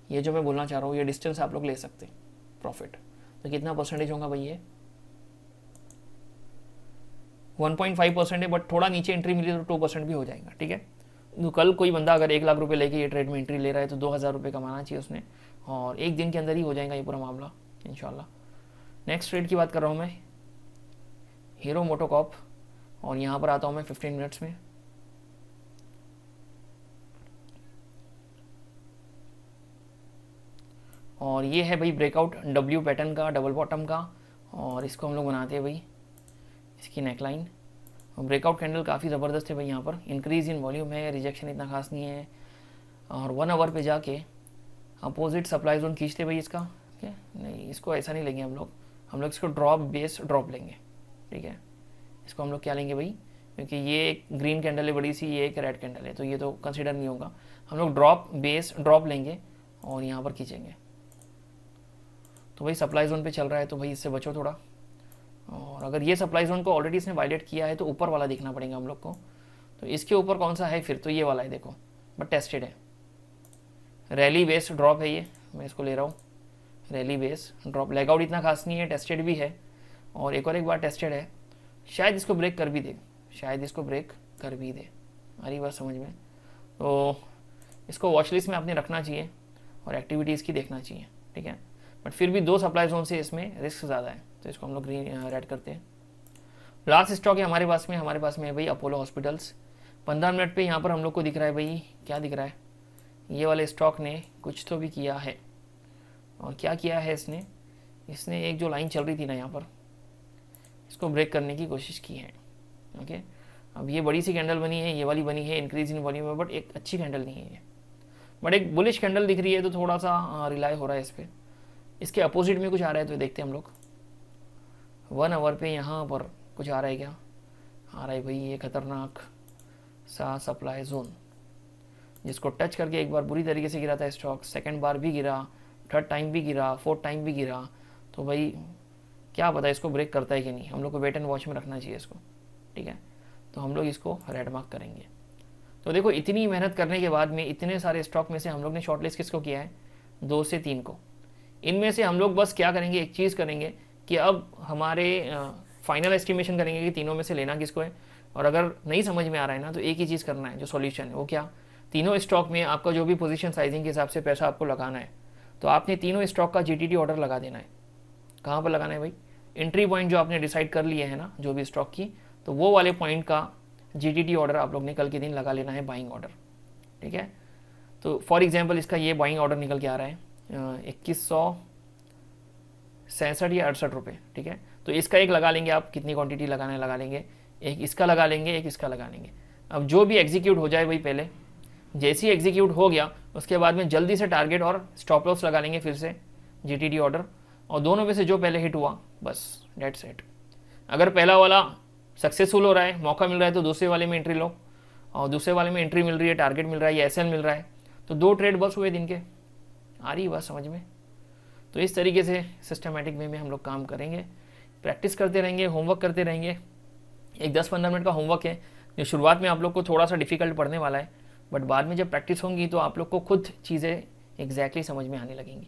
ये जो मैं बोलना चाह रहा हूँ, ये डिस्टेंस आप लोग ले सकते प्रॉफिट। तो कितना परसेंटेज होगा भाई, ये 1.5% है, बट थोड़ा नीचे एंट्री मिली तो 2% भी हो जाएगा, ठीक है। तो कल कोई बंदा अगर 1 लाख रुपए लेके ये ट्रेड में एंट्री ले रहा है, तो 2,000 रुपये कमाना चाहिए उसने, और एक दिन के अंदर ही हो जाएगा ये पूरा मामला इंशाल्लाह। नेक्स्ट ट्रेड की बात कर रहा हूँ मैं, हीरो मोटोकॉप, और यहाँ पर आता हूँ मैं 15 मिनट्स में। और ये है भाई ब्रेकआउट W पैटर्न का, डबल बॉटम का, और इसको हम लोग बनाते हैं भाई इसकी नेकलाइन। ब्रेकआउट कैंडल काफ़ी ज़बरदस्त है भाई, यहाँ पर इंक्रीज इन वॉल्यूम है, रिजेक्शन इतना खास नहीं है, और 1 आवर पे जाके अपोजिट सप्लाई जोन खींचते भाई इसका, ठीक है। नहीं, इसको ऐसा नहीं लेंगे हम लोग इसको ड्रॉप बेस ड्रॉप लेंगे, ठीक है। इसको हम लोग क्या लेंगे भाई, क्योंकि ये एक ग्रीन कैंडल है बड़ी सी, ये एक रेड कैंडल है, तो ये तो कंसिडर नहीं होगा, हम लोग ड्रॉप बेस ड्रॉप लेंगे और यहाँ पर खींचेंगे। तो भाई सप्लाई जोन पे चल रहा है, तो भाई इससे बचो थोड़ा। और अगर ये सप्लाई जोन को ऑलरेडी इसने वायलेट किया है, तो ऊपर वाला देखना पड़ेगा हम लोग को। तो इसके ऊपर कौन सा है फिर, तो ये वाला है देखो, बट टेस्टेड है, रैली बेस्ड ड्रॉप है ये, मैं इसको ले रहा हूँ, रैली बेस ड्रॉप। लेगआउट इतना खास नहीं है, टेस्टेड भी है और एक बार टेस्टेड है, शायद इसको ब्रेक कर भी दे, शायद इसको ब्रेक कर भी दे, आ रही बात समझ में। तो इसको वॉच लिस्ट में आपने रखना चाहिए और एक्टिविटीज़ की देखना चाहिए, ठीक है। बट फिर भी 2 सप्लाई जोन से इसमें रिस्क ज़्यादा है, तो इसको हम लोग ग्रीन रेड करते हैं। लास्ट स्टॉक है हमारे पास में है भाई अपोलो हॉस्पिटल्स। 15 मिनट पे यहाँ पर हम लोग को दिख रहा है भाई, क्या दिख रहा है, ये वाले स्टॉक ने कुछ तो भी किया है। और क्या किया है इसने एक जो लाइन चल रही थी ना यहाँ पर, इसको ब्रेक करने की कोशिश की है। ओके, अब ये बड़ी सी कैंडल बनी है, ये वाली बनी है इंक्रीज इन वॉल्यूम में, बट एक अच्छी कैंडल नहीं है ये, बट एक बुलिश कैंडल दिख रही है, तो थोड़ा सा रिलाई हो रहा है इस पर। इसके अपोजिट में कुछ आ रहा है तो देखते हैं हम लोग। 1 आवर पे यहाँ पर कुछ आ रहा है, क्या आ रहा है भाई, ये खतरनाक सा सप्लाई जोन, जिसको टच करके एक बार बुरी तरीके से गिरा था स्टॉक, सेकंड बार भी गिरा, थर्ड टाइम भी गिरा, फोर्थ टाइम भी गिरा। तो भाई क्या पता इसको ब्रेक करता है कि नहीं, हम लोग को वेट एंड वॉच में रखना चाहिए इसको, ठीक है। तो हम लोग इसको रेड मार्क करेंगे। तो देखो इतनी मेहनत करने के बाद में इतने सारे स्टॉक में से हम लोग ने शॉर्टलिस्ट किसको किया है, 2 से 3 को। इनमें से हम लोग बस क्या करेंगे, एक चीज़ करेंगे कि अब हमारे फाइनल एस्टिमेशन करेंगे कि तीनों में से लेना किसको है। और अगर नहीं समझ में आ रहा है ना, तो एक ही चीज़ करना है, जो सॉल्यूशन है वो क्या, तीनों स्टॉक में आपका जो भी पोजीशन साइजिंग के हिसाब से पैसा आपको लगाना है, तो आपने तीनों स्टॉक का जीटीटी ऑर्डर लगा देना है। कहाँ पर लगाना है भाई, एंट्री पॉइंट जो आपने डिसाइड कर लिए है ना जो भी स्टॉक की, तो वो वाले पॉइंट का जीटीटी ऑर्डर आप लोग ने कल के दिन लगा लेना है, बाइंग ऑर्डर, ठीक है। तो फॉर एग्जांपल इसका ये बाइंग ऑर्डर निकल के आ रहा है 2167 या 68 रुपये, ठीक है। तो इसका एक लगा लेंगे आप, कितनी क्वांटिटी लगाना है लगा लेंगे, एक इसका लगा लेंगे, एक इसका लगा लेंगे। अब जो भी एग्जीक्यूट हो जाए भाई, पहले जैसे ही एग्जीक्यूट हो गया उसके बाद में जल्दी से टारगेट और स्टॉप लॉस लगा लेंगे फिर से जीटीटी ऑर्डर, और दोनों में से जो पहले हिट हुआ बस डेट सेट। अगर पहला वाला सक्सेसफुल हो रहा है, मौका मिल रहा है, तो दूसरे वाले में एंट्री लो, और दूसरे वाले में एंट्री मिल रही है, टारगेट मिल रहा है या एसएल मिल रहा है, तो 2 ट्रेड बस हुए दिन के, आ रही बात समझ में। तो इस तरीके से सिस्टमेटिक वे में हम लोग काम करेंगे, प्रैक्टिस करते रहेंगे, होमवर्क करते रहेंगे। एक 10-15 मिनट का होमवर्क है जो शुरुआत में आप लोग को थोड़ा सा डिफिकल्ट पड़ने वाला है, बट बाद में जब प्रैक्टिस होंगी तो आप लोग को खुद चीज़ें एग्जैक्टली समझ में आने लगेंगी।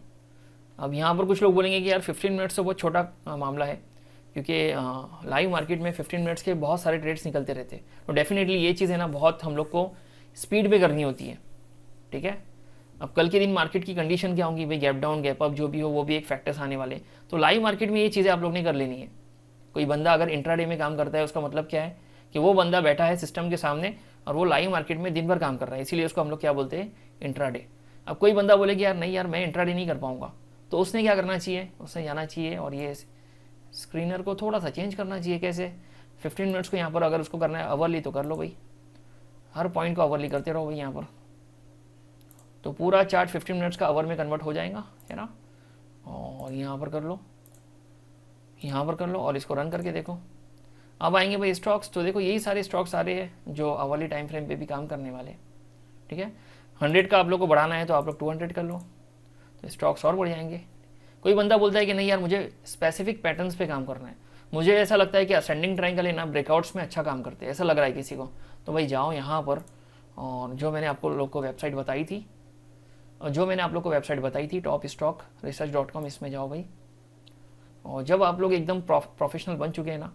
अब यहाँ पर कुछ लोग बोलेंगे कि यार 15 मिनट्स तो बहुत छोटा मामला है, क्योंकि लाइव मार्केट में 15 मिनट्स के बहुत सारे ट्रेड्स निकलते रहते हैं। तो डेफिनेटली ये चीज़ है ना, बहुत हम लोग को स्पीड पे करनी होती है, ठीक है। अब कल के दिन मार्केट की कंडीशन क्या होंगी भाई, गैप डाउन गैप अप जो भी हो वो भी एक फैक्टर्स आने वाले। तो लाइव मार्केट में ये चीज़ें आप लोग ने कर लेनी है। कोई बंदा अगर इंट्राडे में काम करता है, उसका मतलब क्या है कि वो बंदा बैठा है सिस्टम के सामने और वो लाइव मार्केट में दिन भर काम कर रहा है, इसीलिए उसको हम लोग क्या बोलते हैं, इंट्राडे। अब कोई बंदा बोले कि यार नहीं यार मैं इंट्राडे नहीं कर पाऊंगा, तो उसने क्या करना चाहिए, उसने जाना चाहिए और ये स्क्रीनर को थोड़ा सा चेंज करना चाहिए। कैसे, 15 मिनट्स को यहाँ पर अगर उसको करना है अवरली तो कर लो भाई, हर पॉइंट को अवरली करते रहो भाई यहाँ पर, तो पूरा चार्ट 15 मिनट्स का अवर में कन्वर्ट हो जाएगा, है ना। और यहाँ पर कर लो, यहाँ पर कर लो और इसको रन करके देखो। अब आएंगे भाई स्टॉक्स, तो देखो यही सारे स्टॉक्स आ रहे हैं जो अवरली टाइम फ्रेम पे भी काम करने वाले, ठीक है। 100 का आप लोग को बढ़ाना है तो आप लोग 200 कर लो, तो स्टॉक्स और बढ़ जाएंगे। कोई बंदा बोलता है कि नहीं यार मुझे स्पेसिफिक पैटर्न्स पे काम करना है, मुझे ऐसा लगता है कि असेंडिंग ट्रायंगल है ना ब्रेकआउट्स में अच्छा काम करते हैं, ऐसा लग रहा है किसी को, तो भाई जाओ यहाँ पर और जो मैंने आपको लोग को वेबसाइट बताई थी, टॉप स्टॉक research.com, इसमें जाओ भाई। और जब आप लोग एकदम प्रोफेशनल बन चुके हैं ना,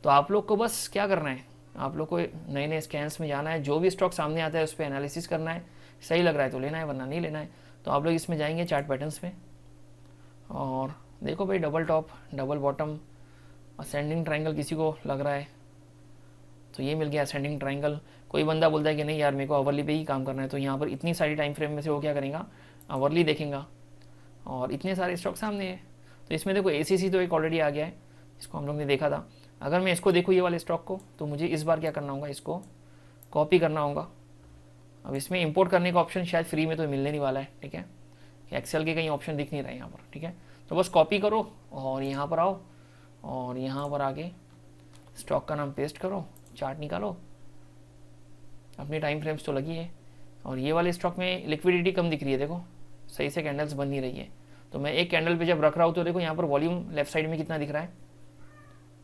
तो आप लोग को बस क्या करना है, आप लोग को नए नए स्कैन्स में जाना है, जो भी स्टॉक सामने आता है उस पर एनालिसिस करना है, सही लग रहा है तो लेना है वरना नहीं लेना है। तो आप लोग इसमें जाएंगे चार्ट पैटर्न्स में और देखो भाई double top double bottom ascending triangle किसी को लग रहा है तो ये मिल गया असेंडिंग ट्रायंगल। कोई बंदा बोलता है कि नहीं यार मेरे को अवरली पे ही काम करना है, तो यहाँ पर इतनी सारी टाइम फ्रेम में से वो क्या करेगा, अवरली देखेगा और इतने सारे स्टॉक सामने है। तो इसमें देखो ACC तो एक ऑलरेडी आ गया है, इसको हम लोग ने देखा था। अगर मैं इसको देखूँ ये वाले स्टॉक को, तो मुझे इस बार क्या करना होगा, इसको कॉपी करना होगा। अब इसमें इंपोर्ट करने का ऑप्शन शायद फ्री में तो मिलने नहीं वाला है, ठीक है, कि एक्सेल के कहीं ऑप्शन दिख नहीं रहा है यहाँ पर, ठीक है। तो बस कॉपी करो और यहाँ पर आओ और यहाँ पर आके स्टॉक का नाम पेस्ट करो, चार्ट निकालो, अपनी टाइम फ्रेम्स तो लगी है। और ये वाले स्टॉक में लिक्विडिटी कम दिख रही है, देखो सही से कैंडल्स बन नहीं रही है। तो मैं एक कैंडल पे जब रख रहा हूँ तो देखो यहाँ पर वॉल्यूम लेफ्ट साइड में कितना दिख रहा है,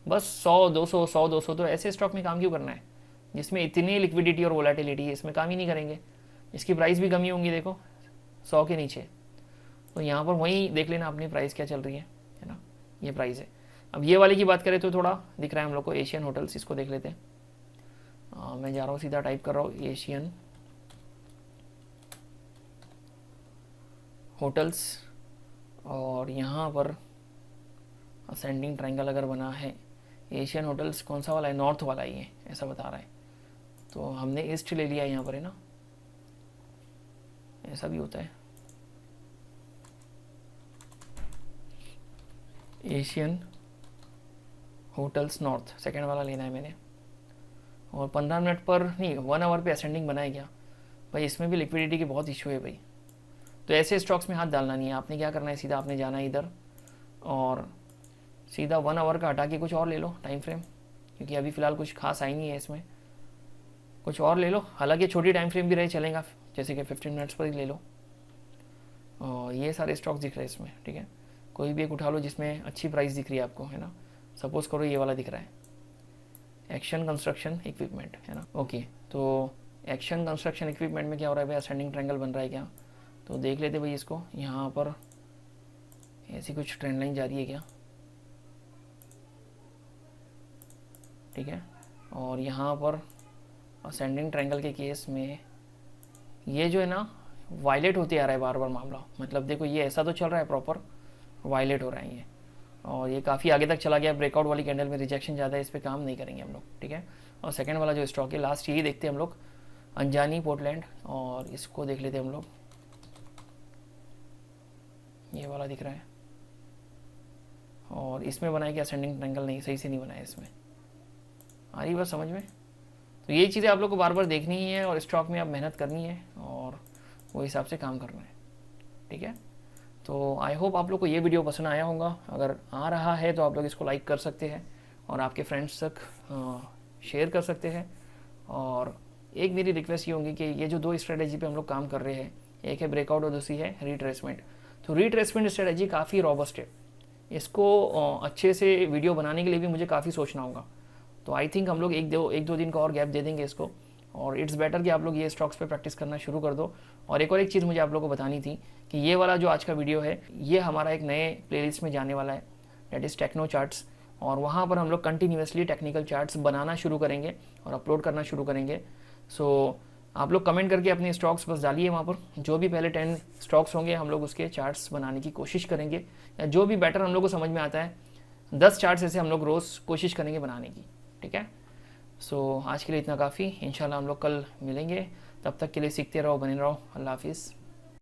बस 100-200 100-200। तो ऐसे स्टॉक में काम क्यों करना है जिसमें इतनी लिक्विडिटी और वोलेटिलिटी है, इसमें काम ही नहीं करेंगे। इसकी प्राइस भी कम ही होंगी, देखो 100 के नीचे। तो यहाँ पर वही देख लेना अपनी प्राइस क्या चल रही है ना, ये प्राइस है। अब ये वाले की बात करें तो थोड़ा दिख रहा है हम लोग को एशियन होटल्स, इसको देख लेते हैं। मैं जा रहा हूँ सीधा टाइप कर रहा हूँ एशियन होटल्स, और यहाँ पर असेंडिंग ट्रायंगल अगर बना है, एशियन होटल्स कौन सा वाला है, नॉर्थ वाला ही है ऐसा बता रहा है। तो हमने ईस्ट ले लिया यहाँ पर, है ना, ऐसा भी होता है। एशियन होटल्स नॉर्थ सेकेंड वाला लेना है मैंने, और 15 मिनट पर नहीं 1 आवर पे असेंडिंग बनाया गया भाई। इसमें भी लिक्विडिटी की बहुत इशू है भाई। तो ऐसे स्टॉक्स में हाथ डालना नहीं है। आपने क्या करना है, सीधा आपने जाना है इधर और सीधा 1 आवर का हटा के कुछ और ले लो टाइम फ्रेम, क्योंकि अभी फ़िलहाल कुछ खास आई नहीं है इसमें। कुछ और ले लो, हालांकि छोटी टाइम फ्रेम भी रहे चलेगा, जैसे कि 15 मिनट्स पर ही ले लो। और ये सारे स्टॉक्स दिख रहे हैं इसमें, ठीक है। कोई भी एक उठा लो जिसमें अच्छी प्राइस दिख रही है आपको, है ना। सपोज करो ये वाला दिख रहा है, एक्शन कंस्ट्रक्शन इक्विपमेंट, है ना। ओके, तो एक्शन कंस्ट्रक्शन इक्विपमेंट में क्या हो रहा है भाई, असेंडिंग ट्रायंगल बन रहा है क्या, तो देख लेते भाई इसको। यहाँ पर ऐसी कुछ ट्रेंड लाइन जा रही है क्या, ठीक है। और यहाँ पर असेंडिंग ट्रायंगल के केस में ये जो है ना वायलेट होते आ रहा है बार बार मामला, मतलब देखो ये ऐसा तो चल रहा है प्रॉपर, वायलेट हो रहा है ये, और ये काफ़ी आगे तक चला गया। ब्रेकआउट वाली कैंडल में रिजेक्शन ज़्यादा है, इस पर काम नहीं करेंगे हम लोग, ठीक है। और सेकंड वाला जो स्टॉक है लास्ट यही देखते हैं हम लोग, अंजानी पोर्टलैंड, और इसको देख लेते हैं हम लोग। ये वाला दिख रहा है, और इसमें बनाया कि असेंडिंग ट्रायंगल नहीं, सही से नहीं बनाया इसमें, आ रही बात समझ में। तो ये चीज़ें आप लोग को बार बार देखनी ही है, और स्टॉक में आप मेहनत करनी है और वो हिसाब से काम करना है, ठीक है। तो आई होप आप लोग को ये वीडियो पसंद आया होगा। अगर आ रहा है तो आप लोग इसको लाइक कर सकते हैं और आपके फ्रेंड्स तक शेयर कर सकते हैं। और एक मेरी रिक्वेस्ट ये होगी कि ये जो 2 स्ट्रेटेजी पे हम लोग काम कर रहे हैं, एक है ब्रेकआउट और दूसरी है रिट्रेसमेंट। तो रिट्रेसमेंट स्ट्रेटेजी काफ़ी रॉबस्ट है, इसको अच्छे से वीडियो बनाने के लिए भी मुझे काफ़ी सोचना होगा। तो आई थिंक हम लोग एक दो दिन का और गैप दे देंगे इसको, और इट्स बेटर कि आप लोग ये स्टॉक्स पे प्रैक्टिस करना शुरू कर दो। और एक चीज़ मुझे आप लोगों को बतानी थी कि ये वाला जो आज का वीडियो है ये हमारा एक नए प्लेलिस्ट में जाने वाला है, दैट इज़ टेक्नो चार्ट्स, और वहाँ पर हम लोग कंटिन्यूसली टेक्निकल चार्ट्स बनाना शुरू करेंगे और अपलोड करना शुरू करेंगे। सो आप लोग कमेंट करके अपने स्टॉक्स बस डालिए वहाँ पर, जो भी पहले 10 स्टॉक्स होंगे हम लोग उसके चार्ट्स बनाने की कोशिश करेंगे, या जो भी बेटर हम लोग को समझ में आता है 10 चार्ट्स ऐसे हम लोग रोज़ कोशिश करेंगे बनाने की, ठीक है। सो आज के लिए इतना काफ़ी, इंशाल्लाह हम लोग कल मिलेंगे। तब तक के लिए सीखते रहो, बने रहो। अल्लाह हाफिज़।